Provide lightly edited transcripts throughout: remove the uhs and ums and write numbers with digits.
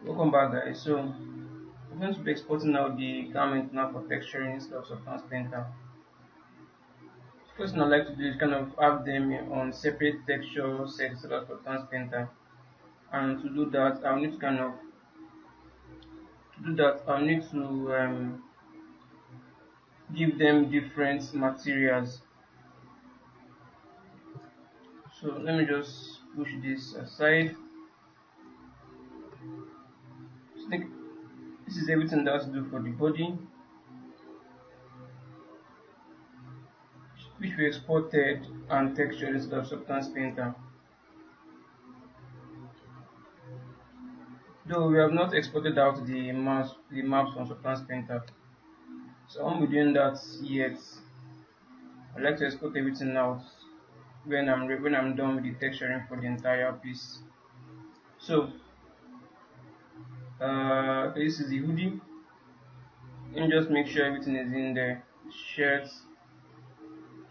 Welcome back, guys. So I'm going to be exporting out the garment now for texturing instead of Substance Painter. First thing I like to do is kind of have them on separate texture sets instead of Substance Painter. And to do that, I'll need to give them different materials. So let me just push this aside. I think this is everything that has to do for the body, which we exported and textured instead of Substance Painter. Though we have not exported out the maps from Substance Painter, so I won't be doing that yet. I like to export everything out when I'm done with the texturing for the entire piece. So this is the hoodie. Let me just make sure everything is in there: shirts,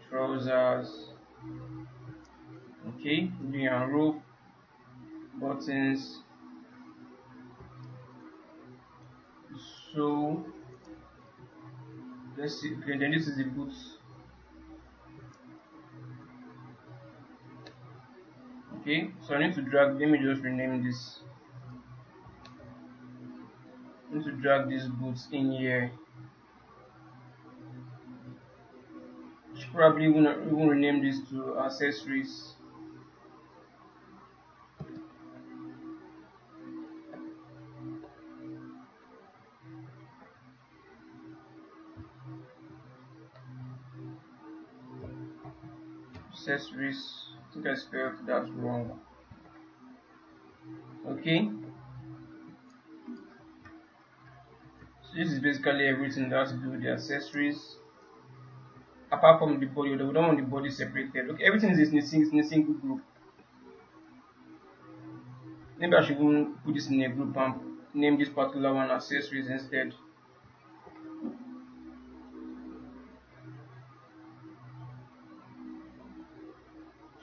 trousers, okay, hoodie and rope, buttons. So let's see. Okay, then this is the boots. Okay, so I need to drag. Let me just rename this. I need to drag these boots in here. Should probably even rename this to accessories. Accessories. I think I spelled that wrong. Okay, so this is basically everything that has to do with the accessories. Apart from the body, we don't want the body separated. Okay, everything is in a single group. Maybe I should even put this in a group and name this particular one accessories instead.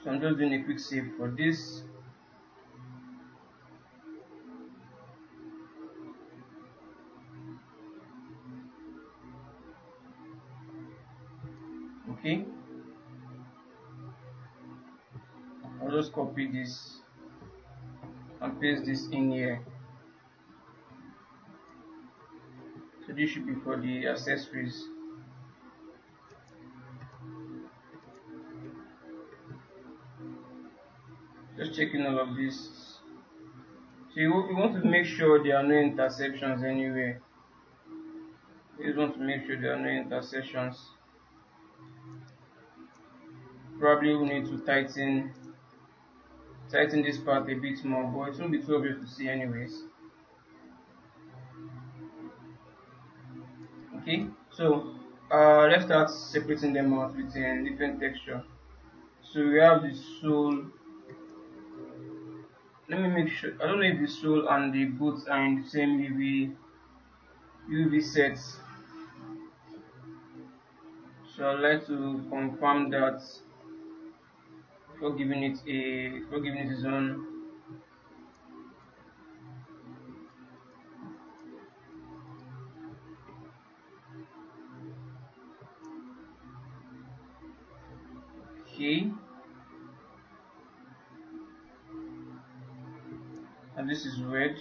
So I'm just doing a quick save for this. Okay, I'll just copy this and paste this in here. So this should be for the accessories. Just checking all of this. So you want to make sure there are no intersections anywhere. You just want to make sure there are no intersections. Probably we need to tighten this part a bit more, but it won't be too obvious to see anyways. Okay, so let's start separating them out with a different texture. So we have the sole. Let me make sure. I don't know if the sole and the boots are in the same UV sets. So I'd like to confirm that before giving it its own. Okay, and this is red.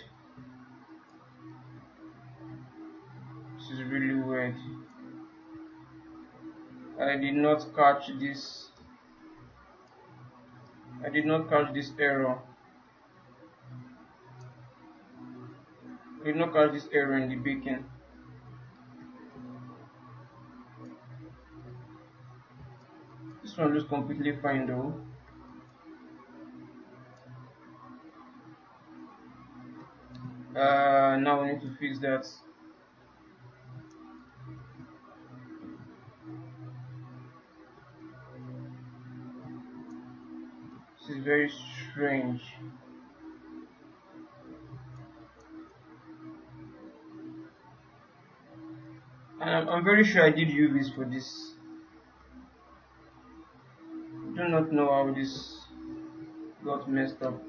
This is really weird. I did not catch this. I did not catch this error. I did not catch this error in the baking. This one looks completely fine though. Now we need to fix that. This is very strange. And I'm very sure I did UVs for this. I do not know how this got messed up.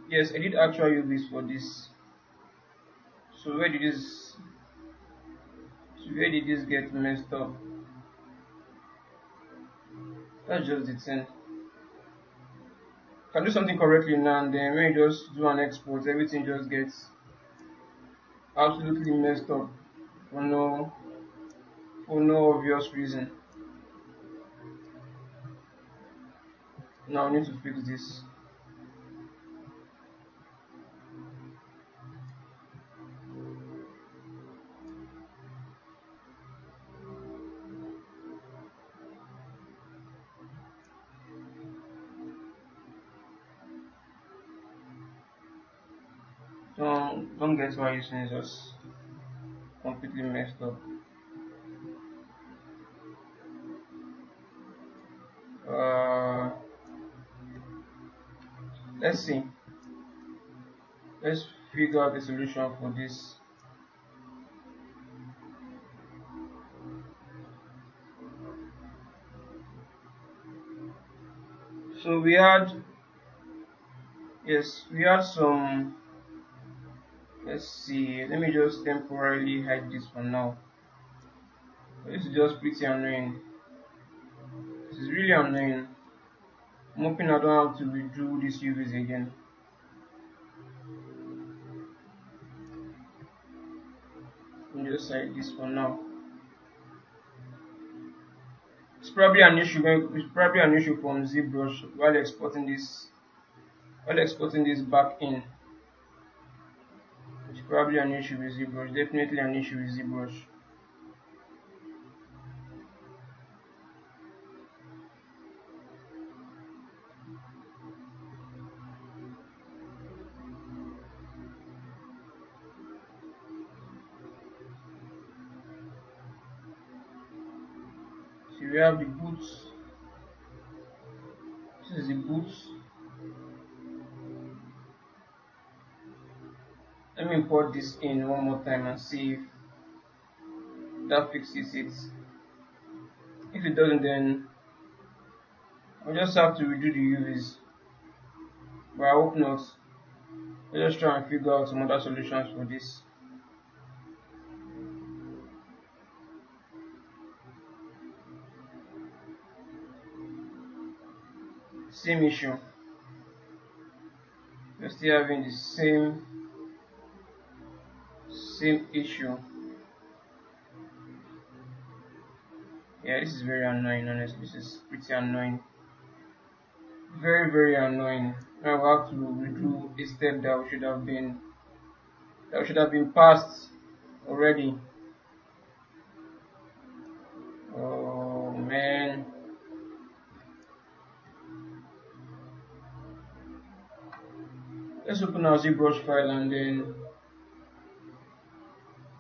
Yes, I did actual UVs for this. So where did this get messed up? That's just the thing. Can do something correctly now and then when you just do an export, everything just gets absolutely messed up for no obvious reason. Now I need to fix this. Don't get why you saying it's just completely messed up. Uh, let's see. Let's figure out a solution for this. So we had some. Let's see. Let me just temporarily hide this for now. This is just pretty annoying. This is really annoying. I'm hoping I don't have to redo these UVs again. Let me just hide this for now. It's probably an issue from ZBrush while exporting this back in. It's probably an issue with ZBrush. Definitely an issue with ZBrush. So we have the boots. This is the boots. Let me import this in one more time and see if that fixes it. If it doesn't, then I'll just have to redo the UVs. But I hope not. Let's just try and figure out some other solutions for this. Same issue. We're still having the same issue. Yeah, this is very annoying, honestly. This is pretty annoying. Very annoying. Now we have to redo a step that should have been passed already. Oh man. Let's open our ZBrush file and then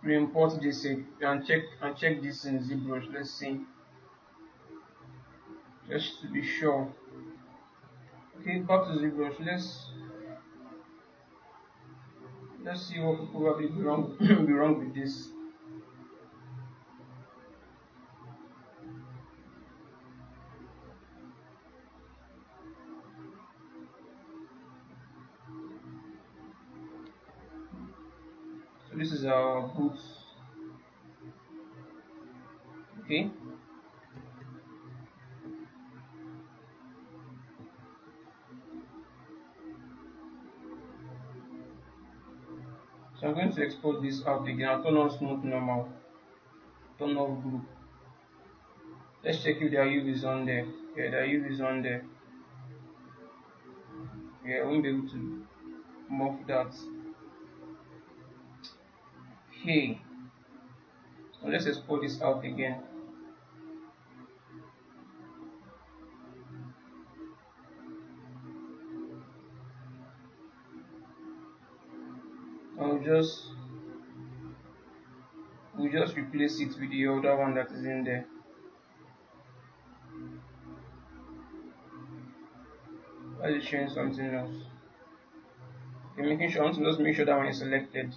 re-import this and check this in ZBrush. Let's see. Just to be sure. Okay, back to ZBrush. Let's see what could probably be wrong be wrong with this. So this is our boots. Okay. So I'm going to export this out again. I'll turn on smooth normal. Turn off group. Let's check if the UV is on there. Yeah, the UV is on there. Yeah, I won't be able to morph that. Hey. So let's export this out again. I'll just we'll just replace it with the other one that is in there. Why is it showing something else? Okay, making sure I want to just make sure that one is selected.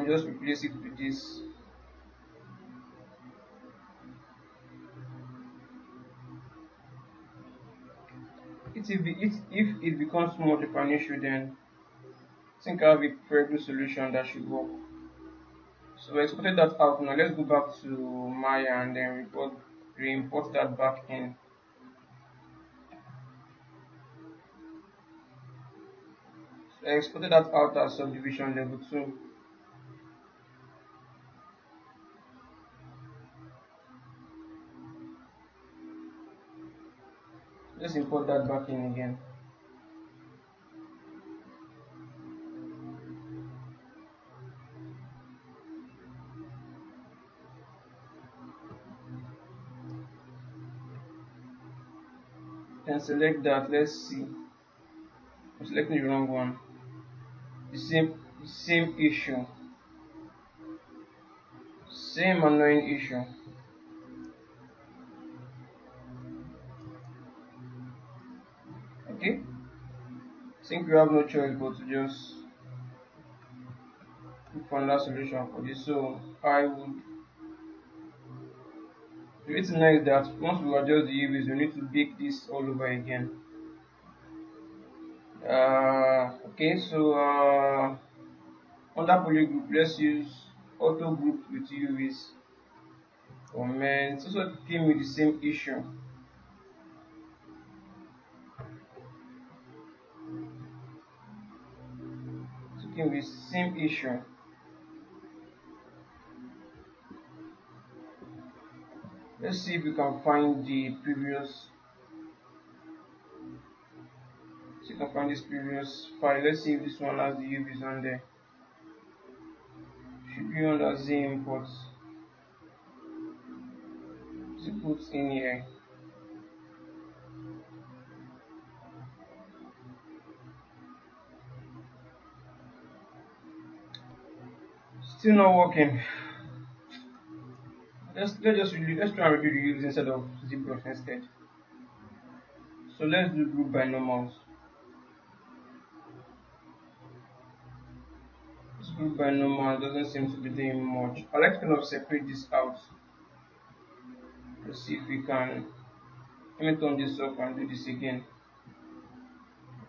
just replace it with this. If it becomes too much of an issue, then I think I have a preferable solution that should work. So we exported that out. Now let's go back to Maya and then re-import that back in. So I exported that out as subdivision level 2. Let's import that back in again. Then select that. Let's see. I'm selecting the wrong one. The same issue. Same annoying issue. Okay. I think we have no choice but to just look for another solution for this. So I would. The way to know is that once we adjust the UVs, we need to bake this all over again. Okay, so under poly group, let's use auto group with UVs. Comment. Also came with the same issue. So came with the same issue. Let's see if we can find the previous. So you can find this previous file. Let's see if this one has the UVs on there. Should be under Z imports. So put in here. Still not working. Let's try and redo the UVs instead of ZBrush instead. So let's do group by normals. This group by normal doesn't seem to be doing much. I like to kind of separate this out. Let's see if we can. Let me turn this up and do this again.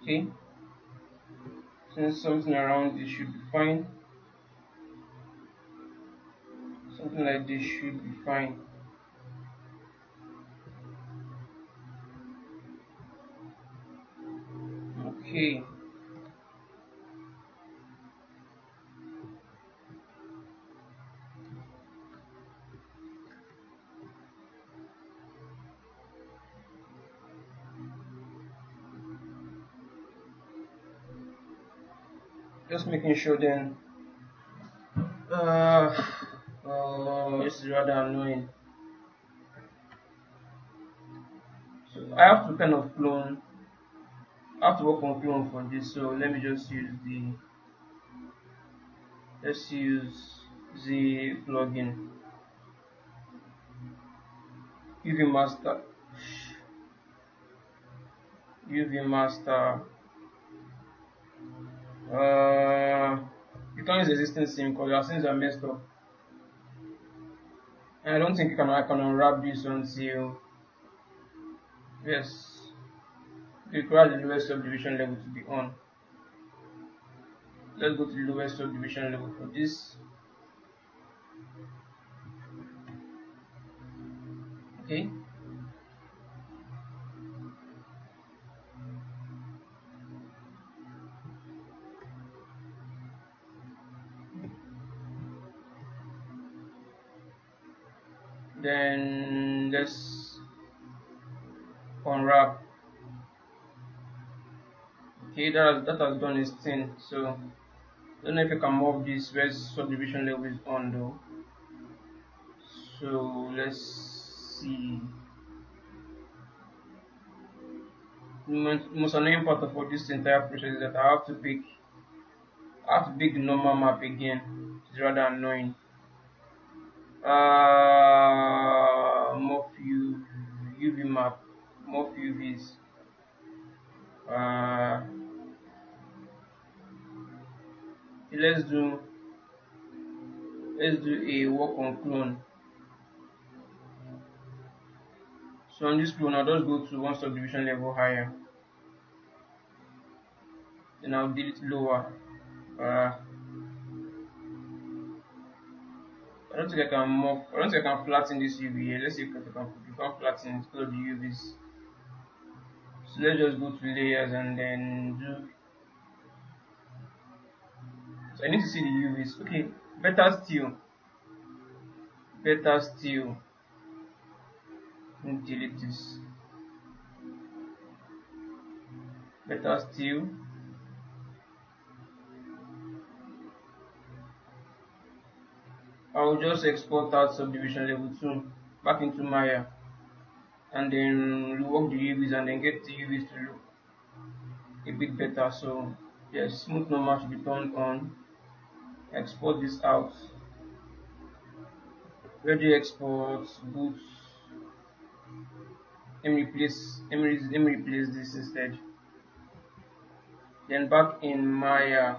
Okay. Since something around this should be fine. Something like this should be fine. Okay. Just making sure then. Oh, this is rather annoying. So I have to kind of clone. I have to work on clone for this. So let me just use the. Let's use the plugin. UV master. UV master. You can't use existing sim because your sims are messed up. And I don't think I can unwrap this until yes. It requires the lowest subdivision level to be on. Let's go to the lowest subdivision level for this. Okay. Then let's unwrap. Okay, that has done its thing. So I don't know if you can move this where subdivision level is on though. So let's see. The most annoying part of all this entire process is that I have to pick the normal map again. It's rather annoying. Morph UV map, morph UVs. Okay, let's do Let's do a work on clone. So on this clone, I'll just go to one subdivision level higher. Then I'll delete lower. I don't think I can morph. I don't think I can flatten this UV here. Let's see if I can flatten it because of the UVs. So let's just go to layers and then do. So I need to see the UVs. Okay, better still. Better still. Delete this. Better still. I'll just export out subdivision level 2 back into Maya and then rework the UVs and then get the UVs to look a bit better. So yes, smooth normal should be turned on. Export this out. Ready export boots. Let me replace this instead. Then back in Maya,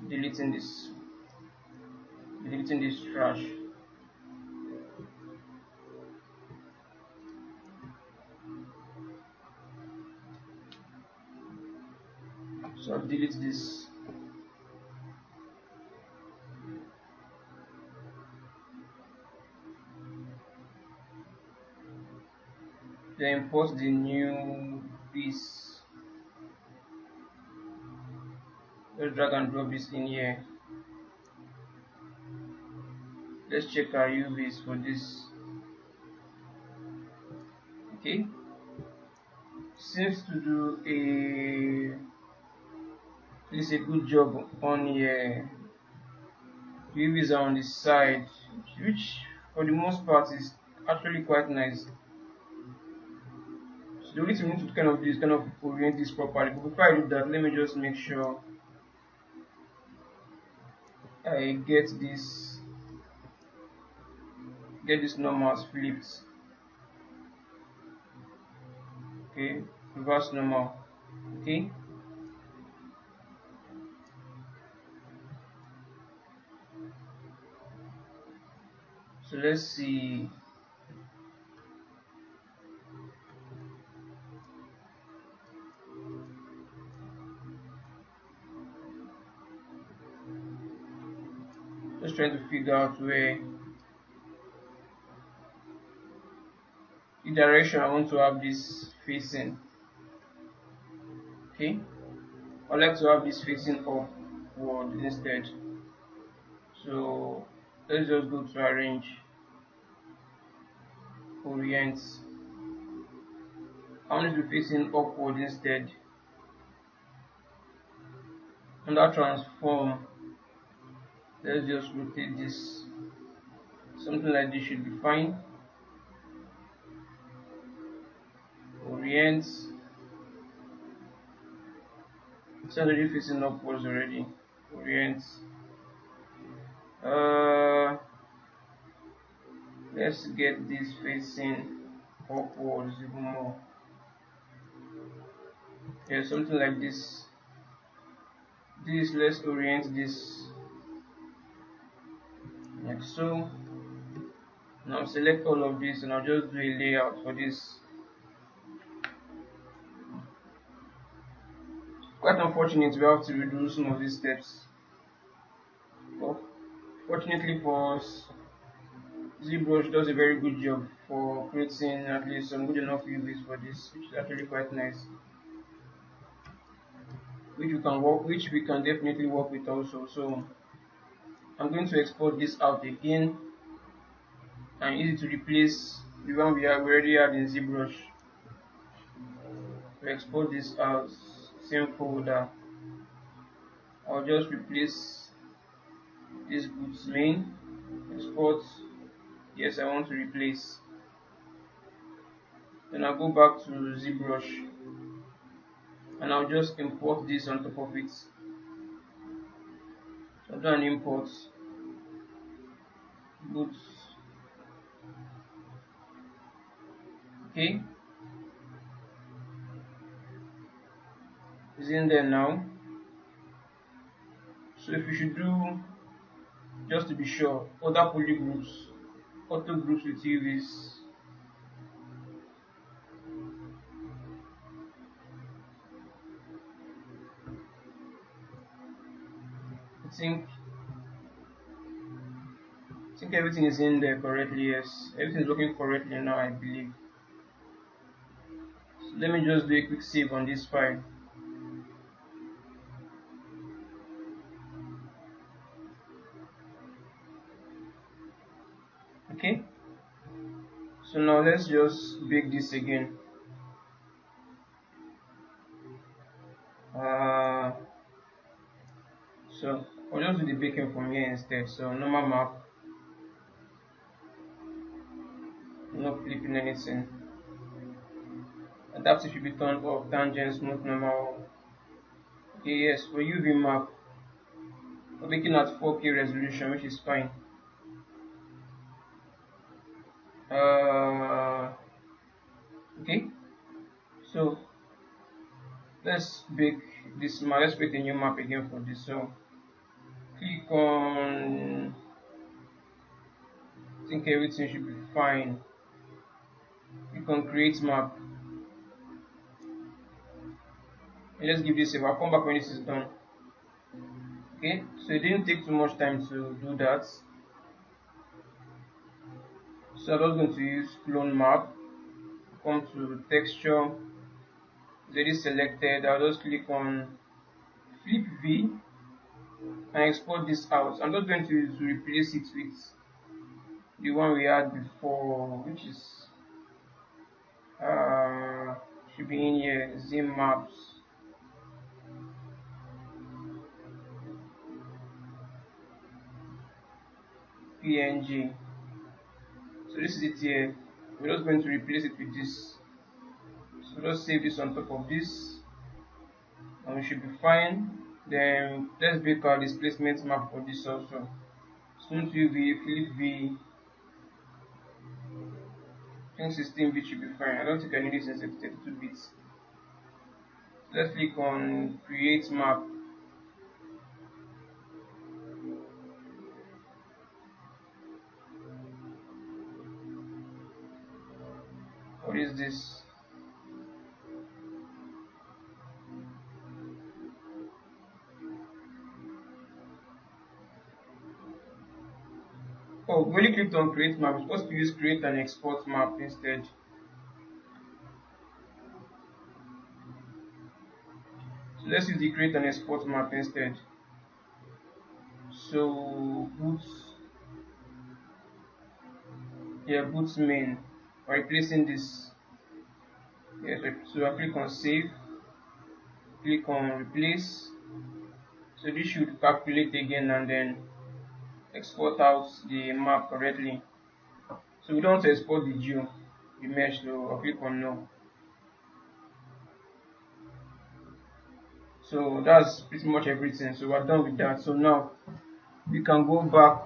deleting this trash. So I'll delete this. Then import the new piece. Let's drag and drop this in here. Let's check our UVs for this. Okay, seems to do at least a good job on here. UVs are on the side, which for the most part is actually quite nice. So the only thing we need to kind of do is kind of orient this properly. But before I do that, let me just make sure I get this normals flipped. Okay, reverse normal. Okay, so let's see. Just trying to figure out where the direction I want to have this facing. Okay, I like to have this facing upward instead. So let's just go to arrange, orient. I want it to be facing upward instead. Under transform, let's just rotate this. Something like this should be fine. Orient. It's already facing upwards already. Orient. Let's get this facing upwards even more. Yeah, something like this. Let's orient this like so. Now select all of this and I'll just do a layout for this. Quite unfortunate we have to redo some of these steps. But fortunately for us, ZBrush does a very good job for creating at least some good enough UVs for this, which is actually quite nice. Which we can definitely work with also. So I'm going to export this out again and use it to replace the one we already had in ZBrush. To export this out, same folder. I'll just replace this boots main. Export. Yes, I want to replace. Then I'll go back to ZBrush and I'll just import this on top of it. So I'll do an import. Boots. Okay, it's in there now. So if we should do, just to be sure, other poly groups, auto groups with UVs. I think everything is in there correctly. Yes, everything is working correctly now, I believe. So let me just do a quick save on this file. Okay, so now let's just bake this again. uh, so I'll just do the baking from here instead. So normal map, not flipping anything. Adaptive should be turned off, tangent smooth normal. Okay, yes, for UV map we're making at 4K resolution, which is fine. uh, okay, so let's bake this map. Let's create a new map again for this. So click on, I think everything should be fine. Click on create map, and let's give this a, I'll come back when this is done. Okay, so it didn't take too much time to do that. So I'm just going to use clone map, come to texture, it's already selected. I'll just click on flip V and export this out. I'm just going to replace it with the one we had before, which is should be in here, zim maps png. So this is it here. We're just going to replace it with this. So just save this on top of this and we should be fine. Then let's make our displacement map for this also. Smooth UV, flip V, I think 16 bits should be fine. I don't think I need this in 32 bits. Let's click on create map. What is this? Oh, we only clicked on create map. We're supposed to use create and export map instead. So let's use the create and export map instead. So boots main. We're replacing this. Yes, so I click on save, click on replace. So this should calculate again and then export out the map correctly. So we don't want to export the geo, the mesh, so I'll click on no. So that's pretty much everything. So we're done with that. So now we can go back.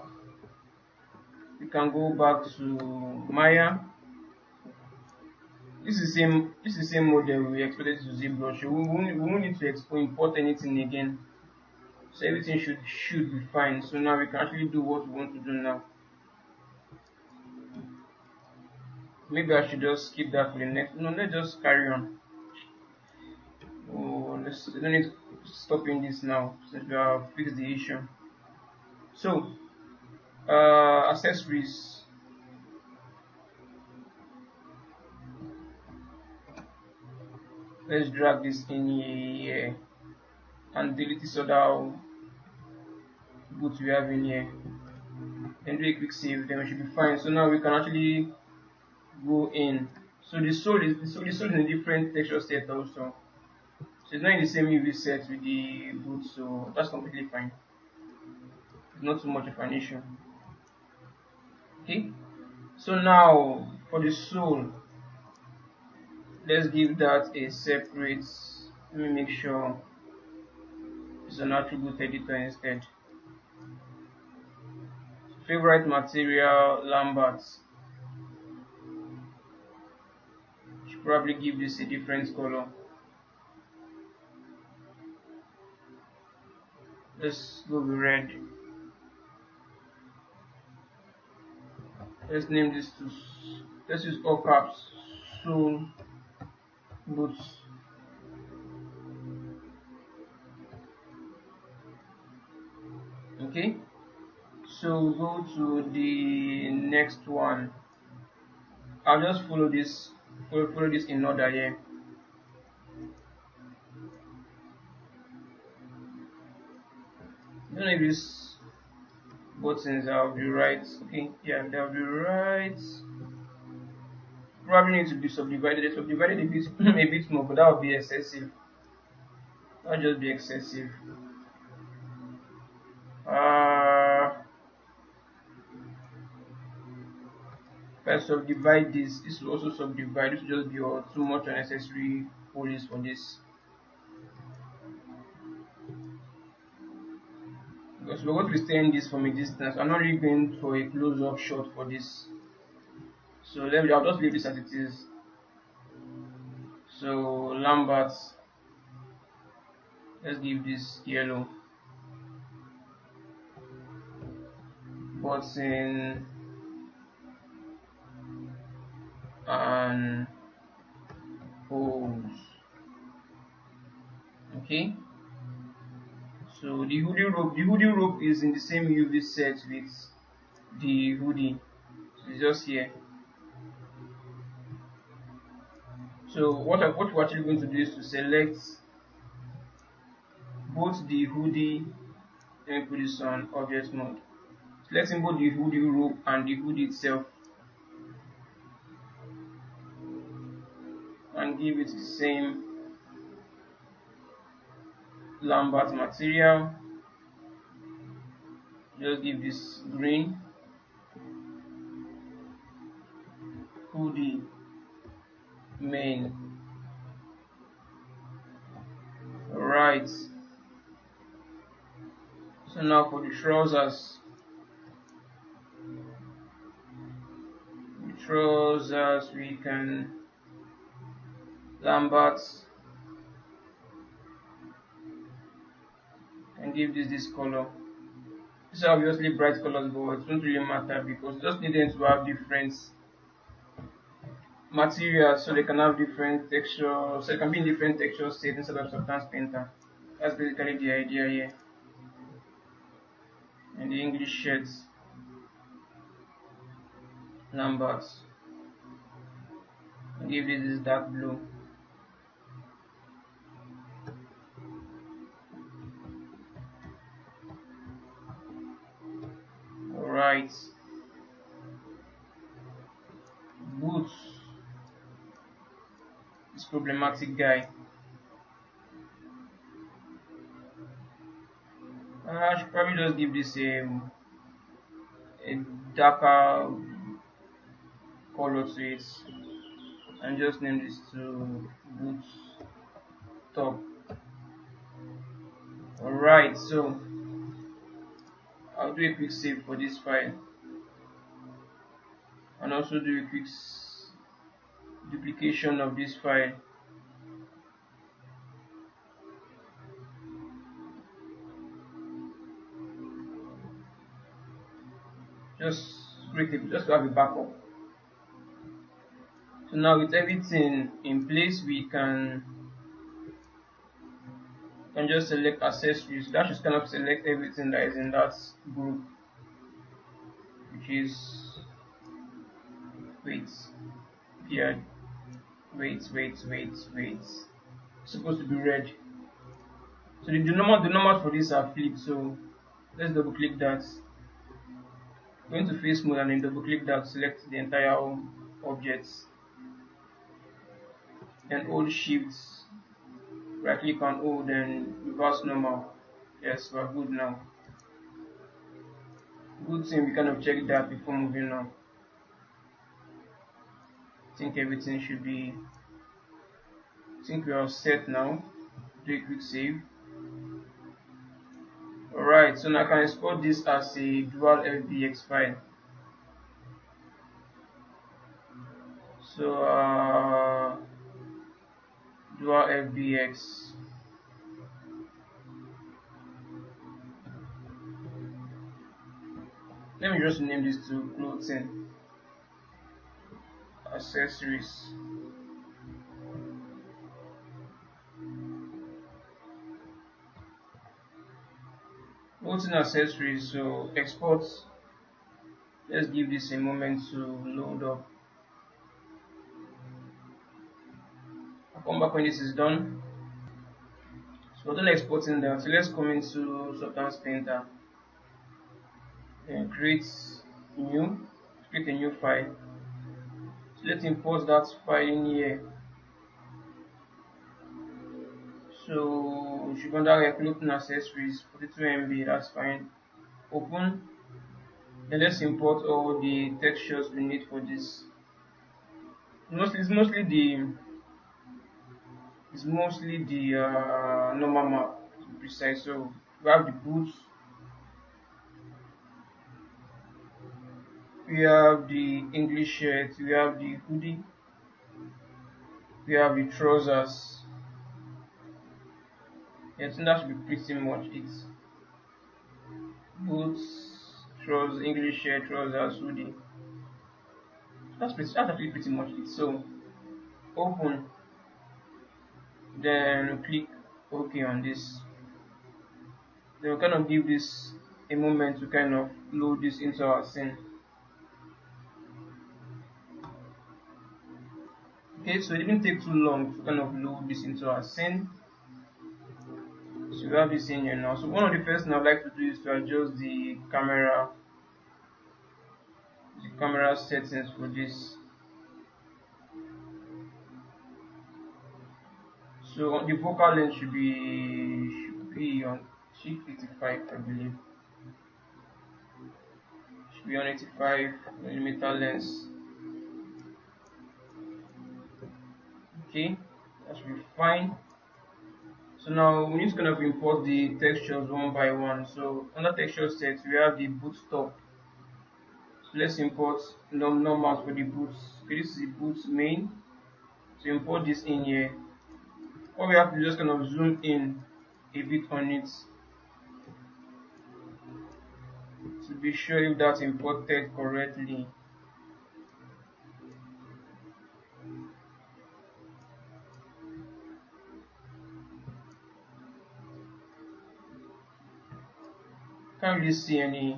To Maya. This is the same model we exported to ZBrush. We won't need to import anything again. So everything should be fine. So now we can actually do what we want to do now. Maybe I should just skip that for the next. No, let's just carry on. Oh, we don't need to stop in this now since we have fixed the issue. So accessories. Let's drag this in here and delete this other boot we have in here. Then do a quick save, then we should be fine. So now we can actually go in. So the sole is in a different texture set also. So it's not in the same UV set with the boot, so that's completely fine. It's not too much of an issue. Okay. So now for the sole, let's give that a separate. Let me make sure it's an attribute editor instead. Favorite material, Lambert. Should probably give this a different color. Let's go with red. Let's name this to, let's use all caps, soul boots. Okay, so go to the next one. I'll just follow this in order here. I don't know if these buttons are the right. Okay, yeah, they'll be right. Probably need to be subdivided. Subdivided a bit, a bit more, but that would be excessive. That'll just be excessive. If I subdivide this will also subdivide. This will just be too much unnecessary police for this. Because we're going to be staying this from a distance. I'm not really going for a close-up shot for this. So I'll just leave this as it is. So Lambert, let's give this yellow. Button and hose. Okay. So the hoodie rope is in the same UV set with the hoodie. So it's just here. So what we're actually going to do is to select both the hoodie. Let me put this on object mode. Selecting both the hoodie rope and the hoodie itself, and give it the same Lambert material. Just give this green hoodie main. Right. So now for the trousers. We can Lambert and give this color. These are obviously bright colors, but it don't really matter because we just need them to have different materials so they can have different textures, so they can be in different texture state instead of substance painter. That's basically the idea here. And the English shirts, numbers. Give this dark blue. Alright. Boots. This problematic guy. I should probably just give this a darker color to it and just name this to boots top. Alright, so I'll do a quick save for this file and also do a quick duplication of this file. Just to have a backup. So now with everything in place, we can just select accessories. That should kind of select everything that is in that group, which is weights, beard, weights. It's supposed to be red. So the numbers for this are flipped. So let's double click that. Go into face mode and then double click that. Select the entire object. Then hold shift, right click on O, then reverse normal. Yes, we're good now. Good thing we kind of check that before moving on. I think everything should be, I think we are set now. Do a quick save. Alright, so now I can export this as a dual FBX file. So dual FBX. Let me just name this to clothing accessories. Clothing accessories. So export. Let's give this a moment to load up. I'll come back when this is done. So we're done exporting that. So let's come into Substance Painter and create a new file. So let's import that file in here. So we should go under clothing accessories 42 MB, that's fine. Open. Then let's import all the textures we need for this. It's mostly the normal map to be precise. So we have the boots, we have the English shirt, we have the hoodie, we have the trousers. I think that should be pretty much it. Boots, trousers, English shirt, trousers, hoodie. That's actually pretty much it. So open, then click OK on this. Then we'll kind of give this a moment to kind of load this into our scene. Okay, so it didn't take too long to kind of load this into our scene. So we have this in here now. So one of the first things I'd like to do is to adjust the camera settings for this. So the focal length should be on 85, I believe. Should be on 85mm lens. Okay, that should be fine. So now we need to kind of import the textures one by one. So under texture set we have the boot top. So let's import normals for the boots. Okay, this is the boots main. So import this in here. All we have to do is just kind of zoom in a bit on it to be sure if that's imported correctly. Can't really see any.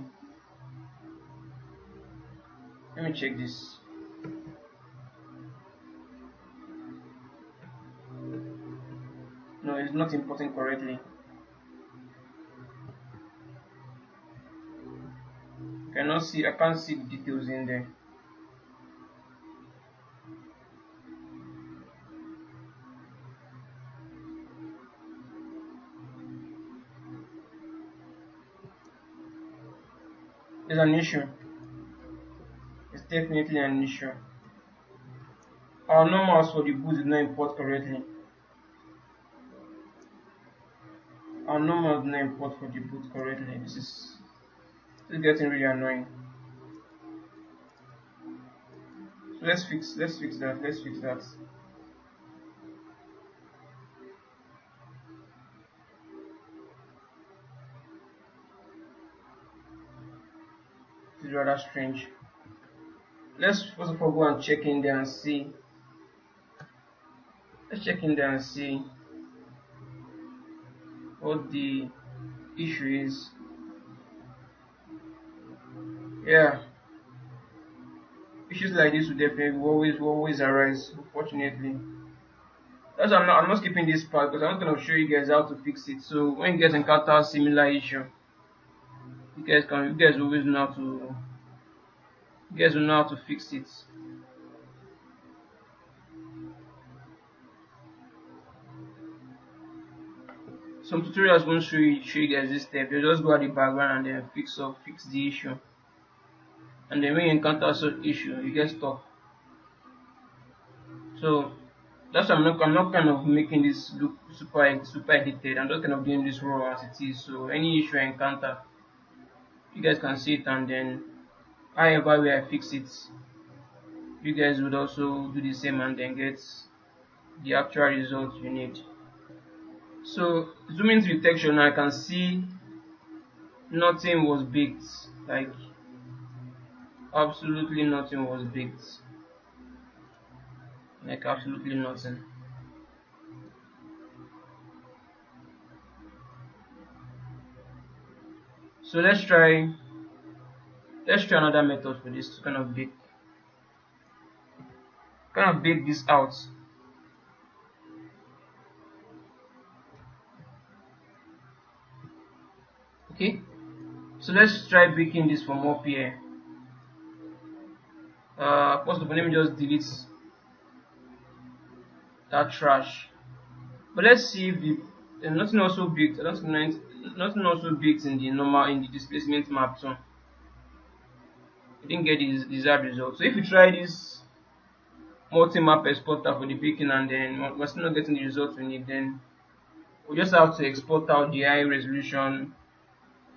Let me check this. No, it's not importing correctly. I can't see the details in there. There's an issue. It's definitely an issue. Our normals for the boot did not import correctly. Our normals did not import for the boot correctly. This is getting really annoying. So let's fix that. Let's fix that. This is rather strange. Let's first of all go and check in there and see. Let's check in there and see what the issue is. Yeah, issues like this will definitely always arise, unfortunately. That's why I'm not skipping this part because I'm not going to show you guys how to fix it. So when you guys encounter a similar issue, you guys always know how to will know how to fix it. Some tutorials won't show you guys this step. You just go at the background and then fix the issue. And then when you encounter such issue, you get stuck. So that's why I'm not kind of making this look super edited. I'm just kind of doing this raw as it is. So any issue I encounter, you guys can see it, and then however way I fix it, you guys would also do the same and then get the actual result you need. So zooming to the texture now, I can see nothing was baked. Like Absolutely nothing was baked. Like absolutely nothing. So let's try another method for this to kind of bake this out. Okay. So let's try baking this from up here. First of all, let me just delete that trash. But let's see if the nothing also baked. I don't think nothing also baked in the displacement map. So we didn't get the desired result. So if you try this multi-map exporter for the baking and then we're still not getting the results we need, then we just have to export out the high resolution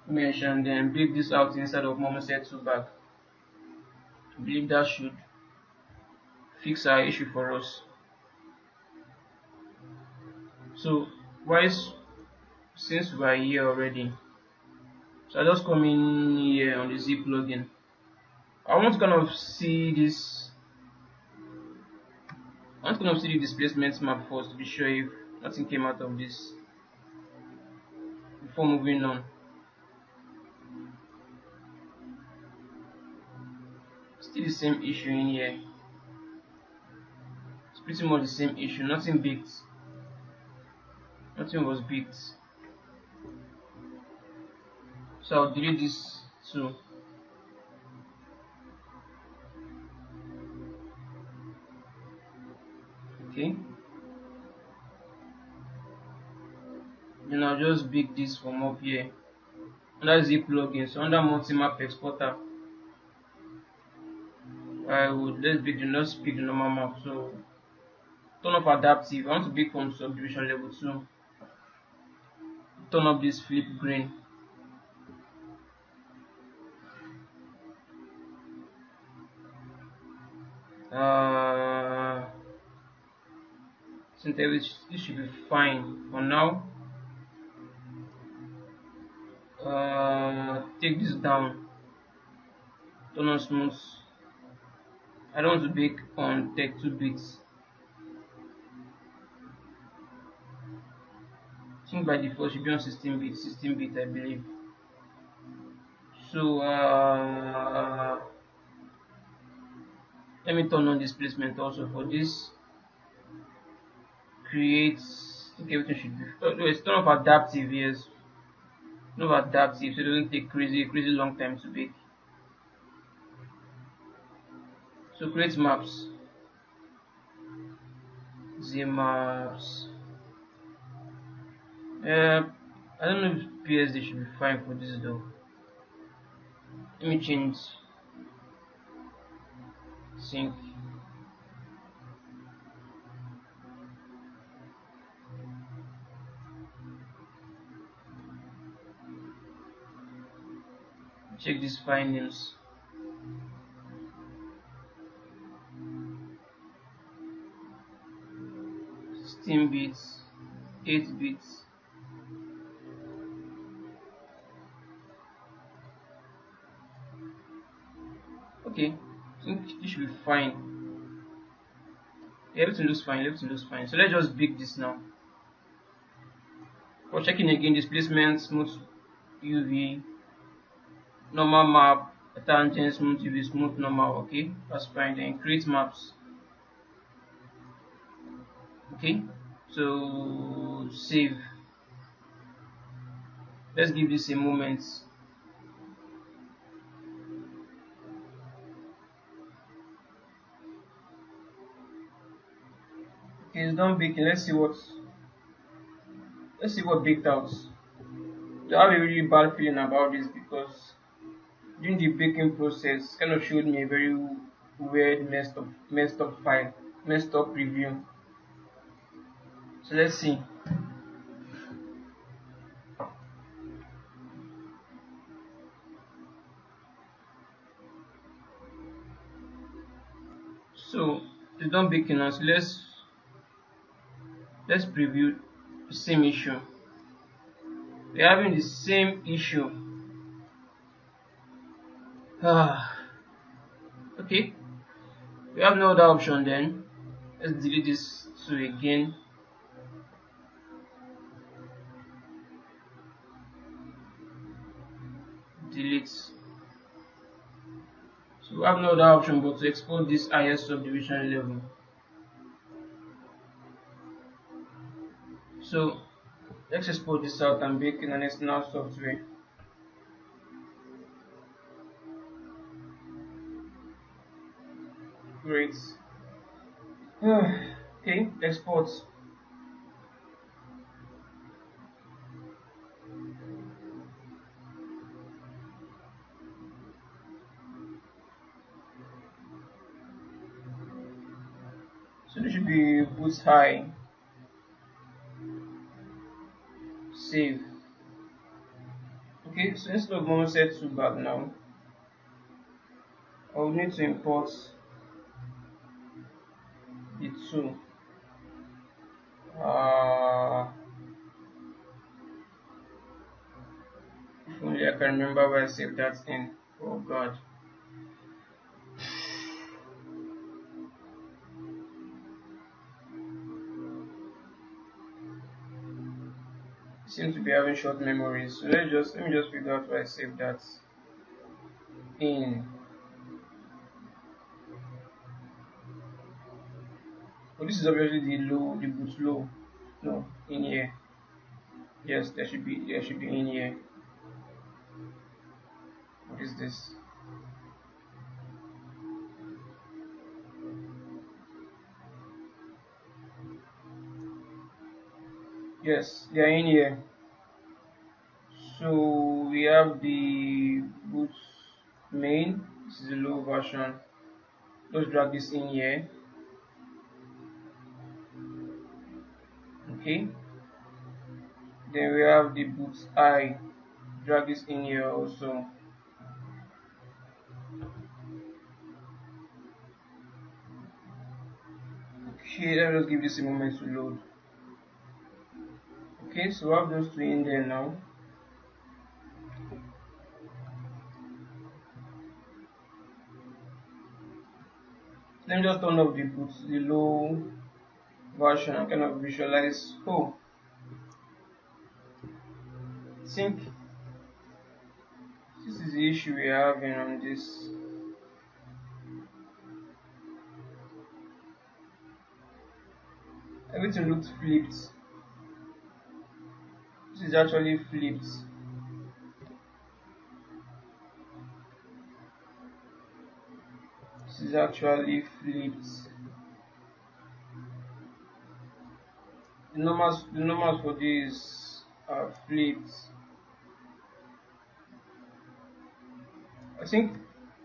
mesh and then bake this out inside of Momoset 2 bag. I believe that should fix our issue for us. So wise since we are here already, so I just come in here on the Z plugin. I want to kind of see this. I want to kind of see the displacement map first to be sure if nothing came out of this before moving on. Still the same issue in here. It's pretty much the same issue. Nothing baked. Nothing was baked. So I'll delete this too. Okay. Then I'll just bake this from up here. Under Z plugin. So under multi-map exporter, I would let's pick the normal map. So turn off adaptive. I want to bake from subdivision level 2. Turn up this flip green. Since this should be fine for now. Take this down. Turn on smooth. I don't want to bake on 32 bits. I think by default should be on 16 bits. 16 bit I believe. So let me turn on displacement also for this. Create. I think everything should be. It's turn off adaptive, yes. Turn off adaptive so it doesn't take crazy long time to bake. So create maps. Z maps. I don't know if PSD should be fine for this though. Let me change sync. Check these file names. 16 bits, 8 bits. Okay, I think this should be fine. Yeah, everything looks fine. So let's just bake this now. For checking again, displacement, smooth UV, normal map, tangent, smooth UV, smooth normal. Okay, that's fine. Then create maps. Okay, so save. Let's give this a moment. Okay, it's done baking. Let's see what baked out. So I have a really bad feeling about this because during the baking process kind of showed me a very weird messed up preview. So let's see. So it's done baking now. So let's preview the same issue. We're having the same issue. Okay, we have no other option then. Let's delete this two again. Delete. So we have no other option but to export this highest subdivision level. So let's export this out and bake in an external software. Great. Okay, export. So this should be boost high. Save. Okay, so instead of moment set to back now, I will need to import the two. If only I can remember where I saved that in. Oh god. Seem to be having short memories. So let me just figure out where I saved that in. Oh, this is obviously the boot low. No, in here. Yes, there should be in here. What is this? Yes, they are in here. So we have the boot main. This is the low version. Let's drag this in here. Okay. Then we have the boot I. Drag this in here also. Okay, let us give this a moment to load. Okay, so we have those two in there now. Let me just turn off the low version and kind of visualize. Oh, I think this is the issue we are having on this. Everything looks flipped. This is actually flipped. This is actually flipped. The numbers for this are flipped. I think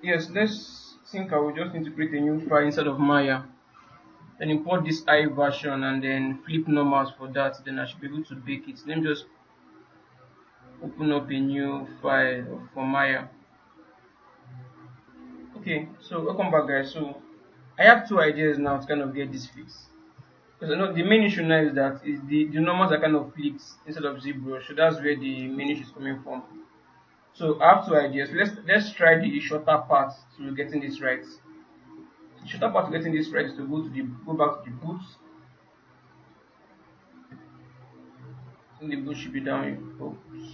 yes. Let's think. I will just need to create a new file inside of Maya. Then import this I version and then flip numbers for that. Then I should be able to bake it. Let me just open up a new file for Maya. Okay, so welcome back guys. So I have two ideas now to kind of get this fixed. Because I know the main issue now is that the numbers are kind of flipped instead of ZBrush. So that's where the main issue is coming from. So I have two ideas. Let's try the shorter path to getting this right. The shorter path to getting this right is to go back to the boots. And the boot should be down in boots.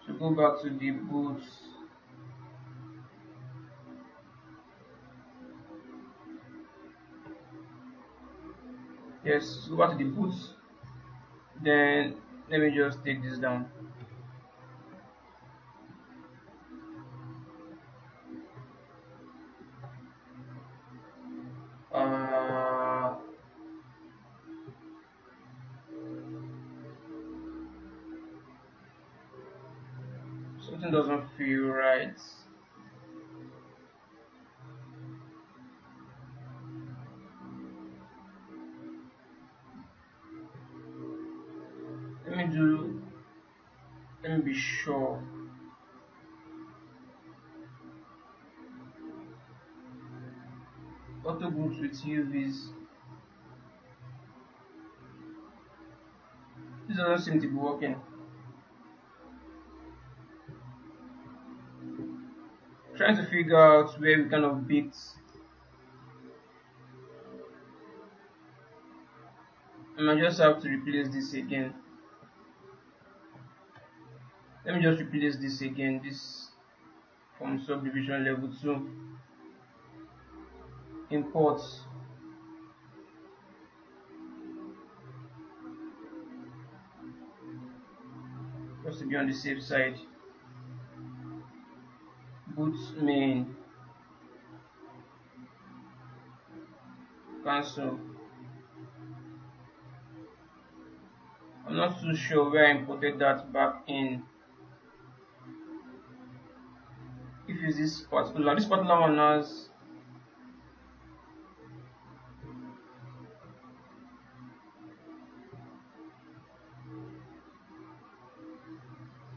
So go back to the boots. Yes, go back to the boots. Then let me just take this down. Uh, Something doesn't feel right. Let me do. Let me be sure. Auto groups with UVs. This doesn't seem to be working. Try trying to figure out where we kind of bit. I might just have to replace this again. Let me just replace this again. This from subdivision level 2. Import. Just to be on the safe side. Boot main. Cancel. I'm not too sure where I imported that back in. If it's this particular one has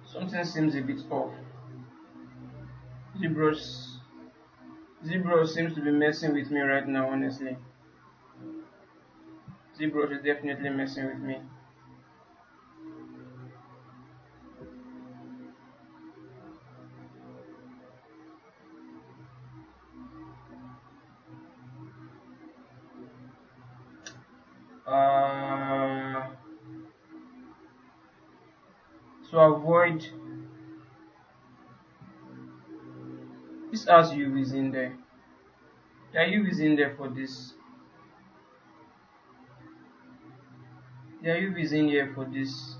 something seems a bit off. ZBrush seems to be messing with me right now, honestly. ZBrush is definitely messing with me. To avoid this has UVs in there. There are UVs in there for this. There are UVs in here for this.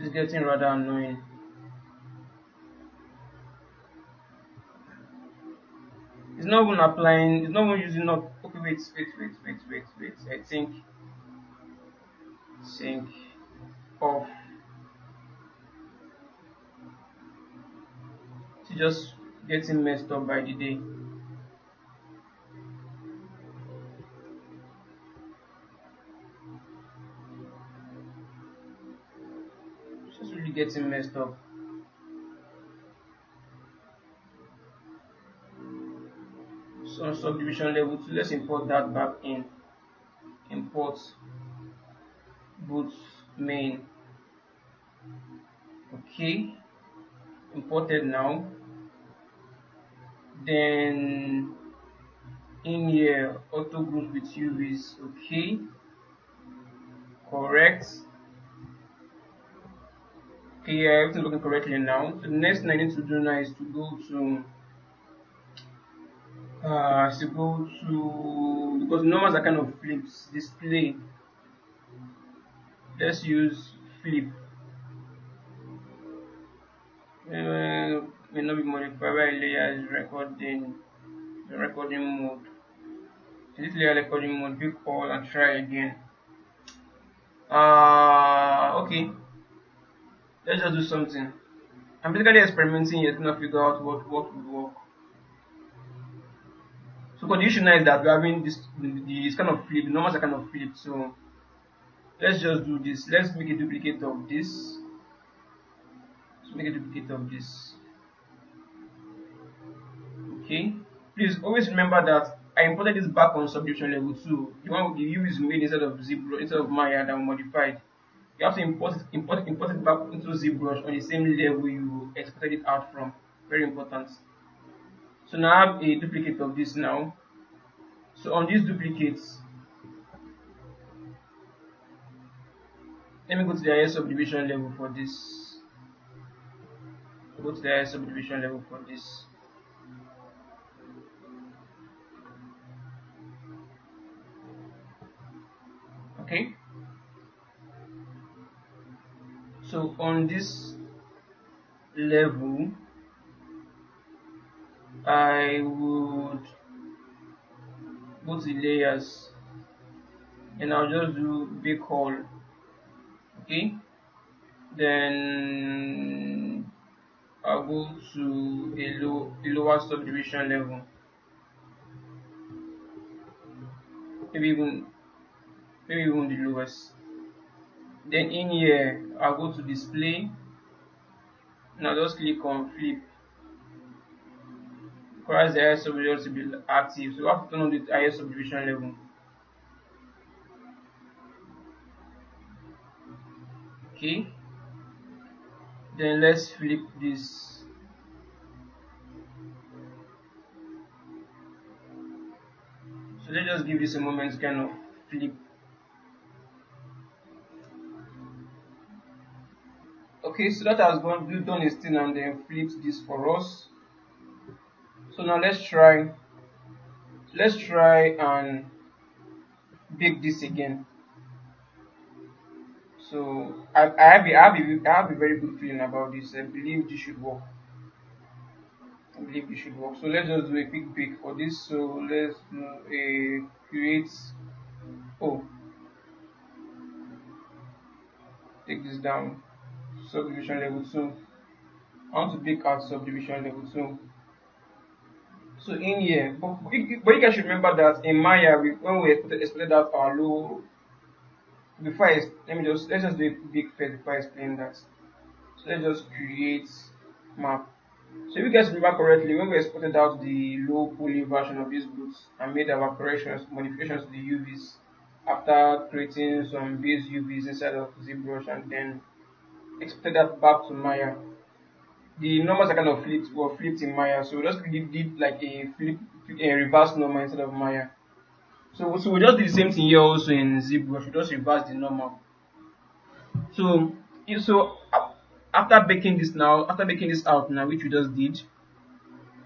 It's getting rather annoying. It's not even applying, it's not even using up. Okay, wait. I think sync off. It's just getting messed up by the day. It's just really getting messed up. So subdivision level 2, let's import that back in. Import boot main. Okay, imported now. Then in here auto group with UVs. Okay, correct. Okay, yeah, everything's looking correctly now. So the next thing I need to do now is to go to because the numbers are kind of flips. Display. Let's use flip. May not be modified by layers recording. The recording mode. Delete layer recording mode. Pick all and try again. Okay. Let's just do something. I'm basically experimenting here to figure out what would work. So the issue now is that we're having this kind of flip. The numbers are kind of flipped. So let's just do this. Let's make a duplicate of this. Okay. Please always remember that I imported this back on subdivision level 2. The one with the U is made instead of ZBrush, instead of Maya that modified. You have to import it back into ZBrush on the same level you exported it out from. Very important. So now I have a duplicate of this now. So on these duplicates, let me go to the highest subdivision level for this. Go to the highest subdivision level for this. Okay. So on this level, I would go to layers and I'll just do big hole. Okay. Then I'll go to a lower subdivision level. Maybe even the lowest. Then in here I'll go to display. Now just click on flip. Requires the highest subdivision to be active. So we have to turn on the highest subdivision level. Okay, then let's flip this. So let's just give this a moment to kind of flip. Okay, so that has done its thing and then flipped this for us. So now let's try and bake this again. So I have a very good feeling about this. I believe this should work. I believe this should work. So let's just do a quick bake for this. So let's do a create. Oh, take this down. Subdivision level 2. I want to bake out subdivision level 2. So in here, but you guys should remember that in Maya, when we explained that our low, let's just do a big first before I explain that. So let's just create map. So if you guys remember correctly, when we exported out the low poly version of these boots and made our corrections, modifications to the UVs after creating some base UVs inside of ZBrush and then exported that back to Maya, the numbers are kind of flipped in Maya. So we just did like a reverse number instead of Maya. So we just do the same thing here also in ZBrush. We just reverse the number. So after baking this out now, which we just did,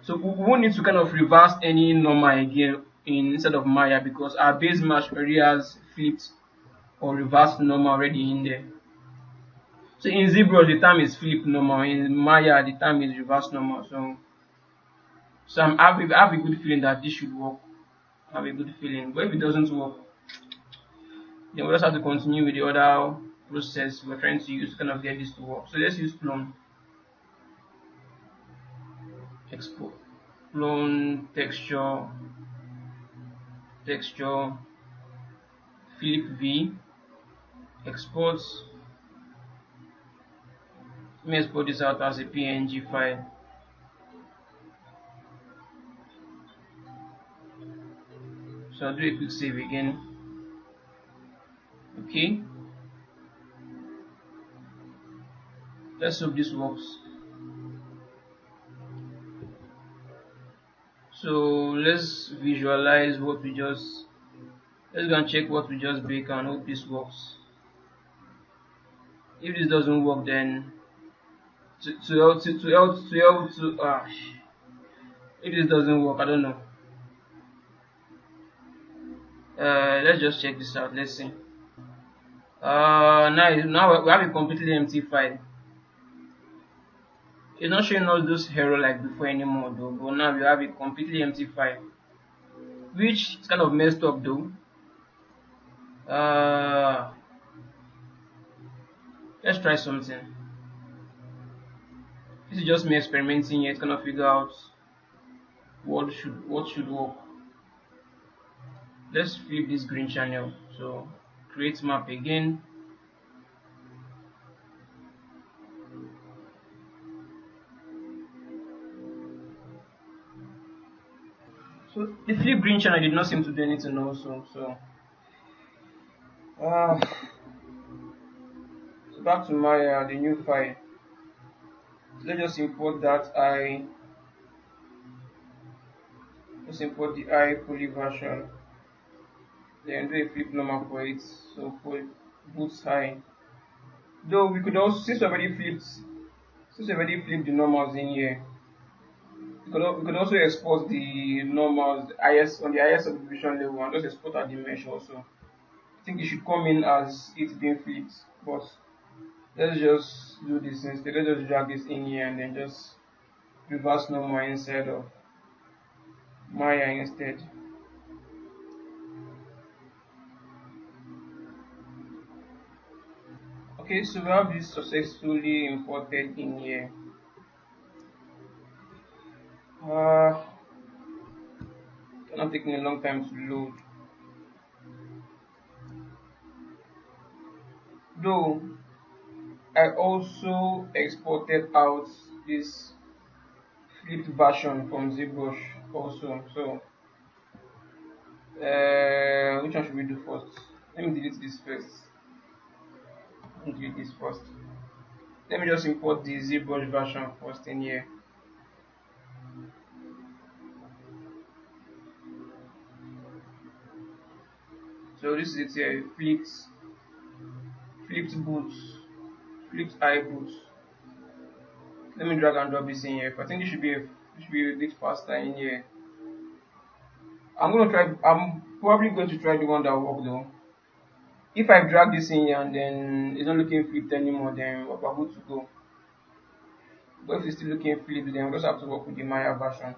so we won't need to kind of reverse any number again instead of Maya because our base match already has flipped or reversed number already in there. So in ZBrush the time is flip number, in Maya the time is reverse number. So I have a good feeling that this should work. I have a good feeling. But if it doesn't work, then we just have to continue with the other process we're trying to use to kind of get this to work. So let's use clone, export, clone texture, flip V, export. Let me export this out as a PNG file. So I'll do a quick save again. Okay, let's hope this works. So let's visualize what we just, let's go and check what we just bake and hope this works. If this doesn't work, then if this doesn't work, I don't know. Let's just check this out. Let's see. Now we have a completely empty file. It's not showing us those error like before anymore though, but now we have a completely empty file, which is kind of messed up though. uh let's try something. This is just me experimenting here, kind of figure out what should work. Let's flip this green channel. So create map again. So the flip green channel did not seem to do anything also. Uh, so back to my the new file. So let's just import that let's import the I poly version. Then do a flip number for it. So for boots high. Though we could also since we already flipped the normals in here, we could also export the normals IS on the IS subdivision level and just export at the mesh also. I think it should come in as it's being flipped, but let's just do this instead. Let's just drag this in here and then just reverse normal inside of Maya instead. Okay, so we have this successfully imported in here. Uh, not taking a long time to load. Though I also exported out this flipped version from ZBrush also. So which one should we do first? Let me delete this first. Delete this first. Let me just import the ZBrush version first in here. So this is it here, flipped boots, flipped eye boots. Let me drag and drop this in here. I think this should be a bit faster in here. I'm probably going to try the one that worked though. If I drag this in here and then it's not looking flipped anymore, then we're good to go. But if it's still looking flipped, then we'll just have to work with the Maya version.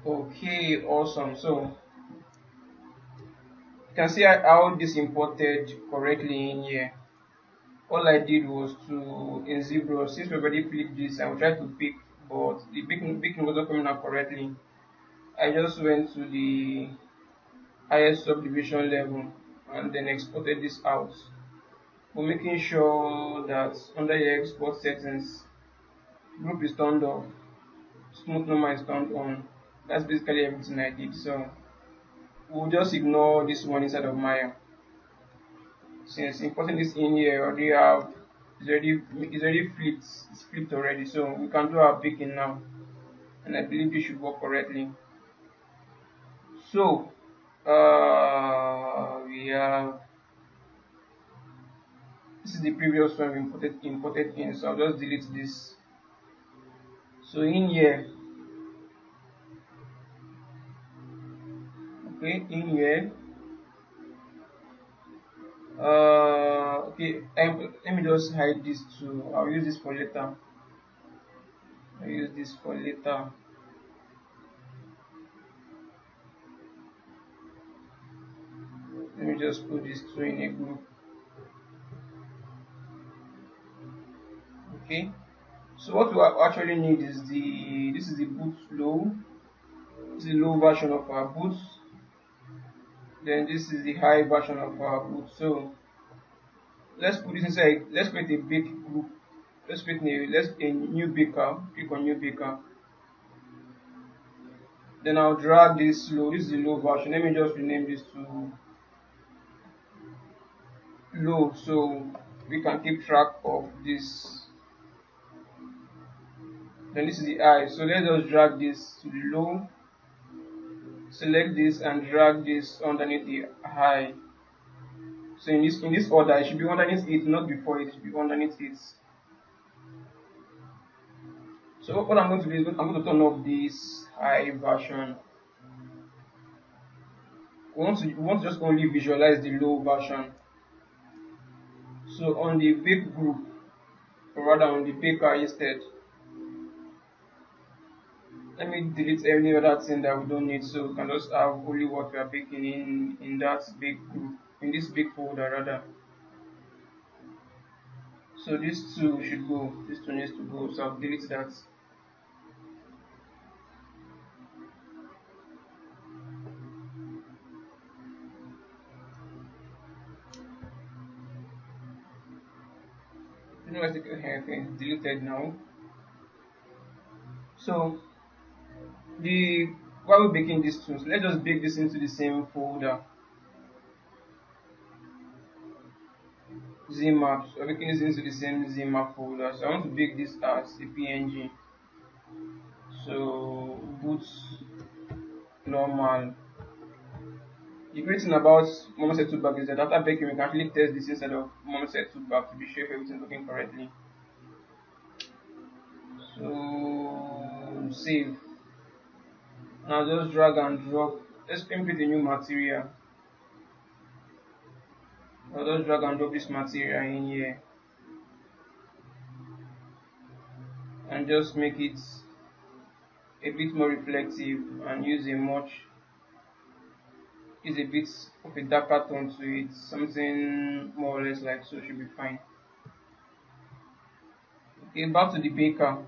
Okay, awesome. So you can see how this imported correctly in here. All I did was to in ZBrush, since we already flipped this, I will try to pick, but the picking wasn't coming out correctly. I just went to the highest subdivision level and then exported this out. But making sure that under your export settings, group is turned off, smooth normal is turned on. That's basically everything I did. So we'll just ignore this one inside of Maya. Since importing this in here, already have it's already flipped. It's flipped already, so we can do our picking now, and I believe this should work correctly. So we have this is the previous one we imported in. So I'll just delete this. So in here, okay, in here, okay, let me just hide this too. I'll use this for later. I'll use this for later. Let me just put these two in a group. Okay. So what we actually need is this is the boot low. This is the low version of our boots. Then this is the high version of our boot. So let's put this inside. Let's create a bake group. Let's a new baker. Click on new baker. Then I'll drag this low. This is the low version. Let me just rename this to low so we can keep track of this. Then this is the high. So let's just drag this to the low. Select this and drag this underneath the high. So in this order, it should be underneath it, not before it. It should be underneath it. So what I'm going to do is I'm going to turn off this high version. We want to just only visualize the low version. So on the bake group, or rather on the baker instead, let me delete any other thing that we don't need, so we can just have only what we are baking in that bake group, in this bake folder rather. So these two should go. This two needs to go. So I'll delete that. Okay, deleted now. So the while we're baking these two, so let's just bake this into the same folder. Zmap. So we're making this into the same Zmap folder. So I want to bake this as a PNG. So boots normal. The great thing about Momoset 2 bag is that after baking, we can actually test this inside of Momoset 2 bag to be sure if everything's working correctly. So save. Now just drag and drop. Let's import a new material. I'll just drag and drop this material in here and just make it a bit more reflective and use a bit of a darker tone to it, something more or less like so should be fine. Okay, back to the baker.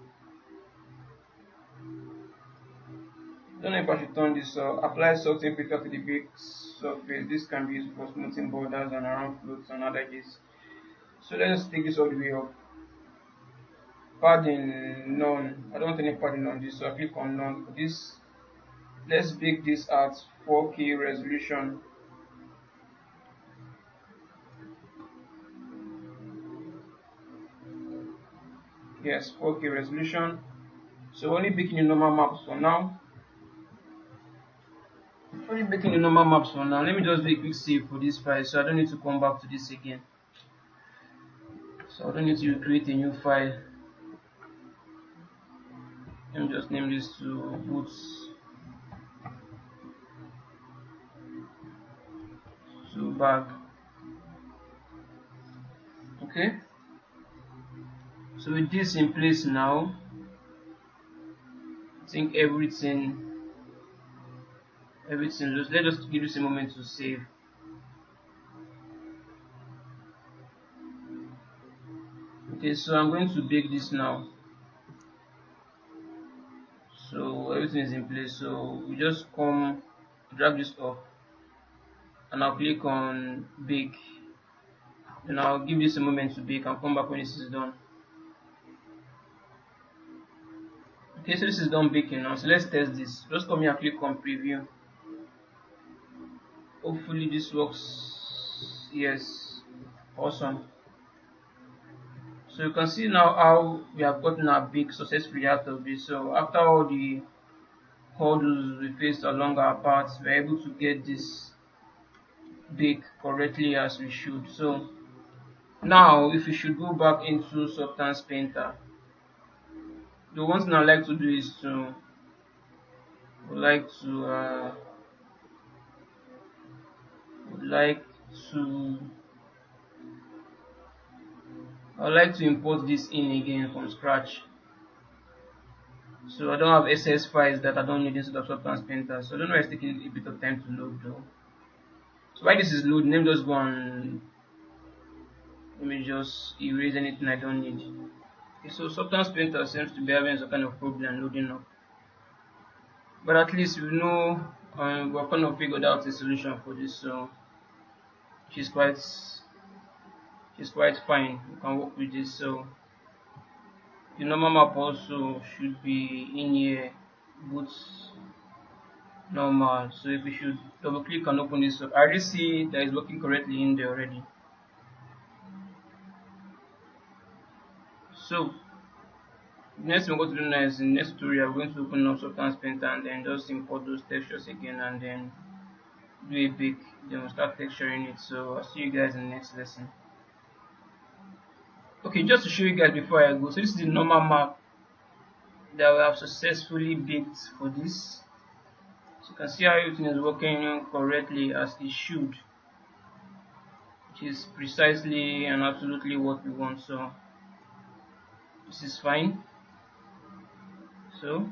Don't know if I should turn this off. Apply Sculpting filter to the bake surface. This can be used for smoothing borders and around floats and other edges. So let's take this all the way up. Padding none. I don't want any padding on this, so I click on none for this. Let's bake this at 4K resolution. Yes, 4K resolution. So only baking the normal maps for now. Only baking the normal maps for now. Let me just do a quick save for this file so I don't need to come back to this again. So I don't need to create a new file. Let me just name this to boots to bag. Okay. So with this in place now, I think everything just let us give this a moment to save. Okay, so I'm going to bake this now. So everything is in place, so we just come drag this off and I'll click on bake. Then I'll give this a moment to bake and come back when this is done. Okay, so this is done baking now, so let's test this. Just come here and click on preview. Hopefully this works. Yes, awesome. So you can see now how we have gotten our bake successfully out of this. So after all the hurdles we faced along our paths, we're able to get this bake correctly as we should. So now if we should go back into Substance Painter, the one thing I like to do is to like to would like to I would like to import this in again from scratch. So I don't have SS files that I don't need instead of Substance Painter. So I don't know, it's taking a bit of time to load though. So while this is loading, let me just go and let me just erase anything I don't need. Okay, so Substance Painter seems to be having some kind of problem loading up. But at least we know we're kind of figured out a solution for this, so she's quite fine. We can work with this. So the normal map also should be in here, boots normal. So if we should double click and open this up, I already see that it's working correctly in there already. So next thing we're going to do now is in the next tutorial we're going to open up Substance Painter and then just import those textures again and then do a bake, then we'll start texturing it. So I'll see you guys in the next lesson. Okay, just to show you guys before I go, so this is the normal map that we have successfully baked for this. So you can see how everything is working correctly as it should, which is precisely and absolutely what we want. So this is fine. So